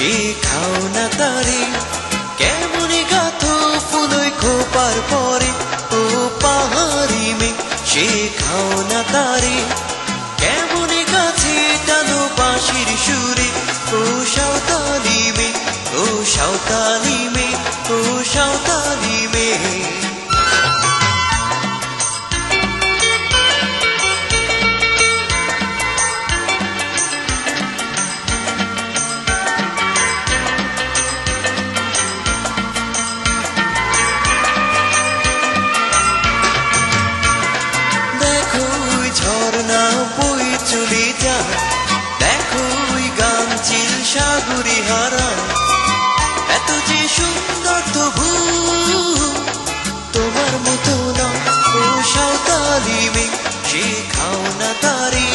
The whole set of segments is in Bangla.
শেখাও না তারে কেমনে গাথো ফুলই খোপার পরে ও পাহাড়ি মেয়ে শেখাও না তারে কেমনে গাছে টানো বাঁশির সুরে ও সাঁওতালি মেয়ে ও সাঁওতালি মেয়ে ও সাঁওতালি মেয়ে চলে যা দেখো ওই গামচিল সাগরে হারা এত যে সুন্দর তবু তোমার মতো না ও সাঁওতালি মেয়ে শেখাও না তারে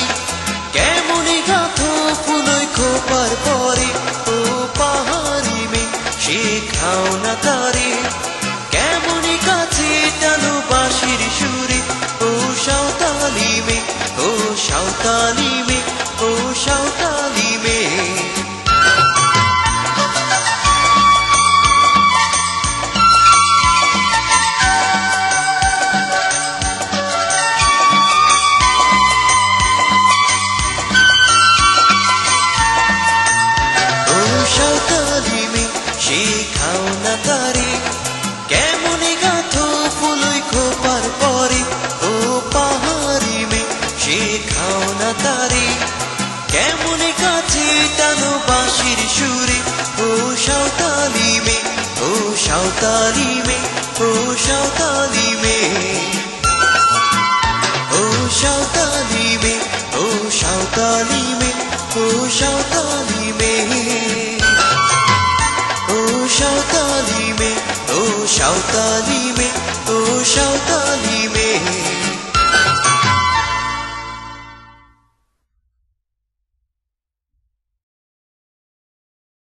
কেমনে গাথো ফুলই খোপার পরে ও পাহাড়ি মেয়ে শেখাও না তারে কেমনে কাছে টানো বাঁশির সুরে ও সাঁওতালি মেয়ে ও সাঁওতালি মেয়ে ও সাঁওতালি মেয়ে ও সাঁওতালি মেয়ে শেখাও না তারে কেমনে গাথো ফুলই খোপার পরে ও পাহাড়ি মেয়ে শেখাও না তারে কেমনে কাছে টানো বাঁশির সুরে ও সাঁওতালি মেয়ে ও সাঁওতালি মেয়ে ও সাঁওতালি মেয়ে ও সাঁওতালি মেয়ে ও সাঁওতালি মেয়ে ও সাঁওতালি মেয়ে ও সাঁওতালি মেয়ে ও সাঁওতালি মেয়ে ও সাঁওতালি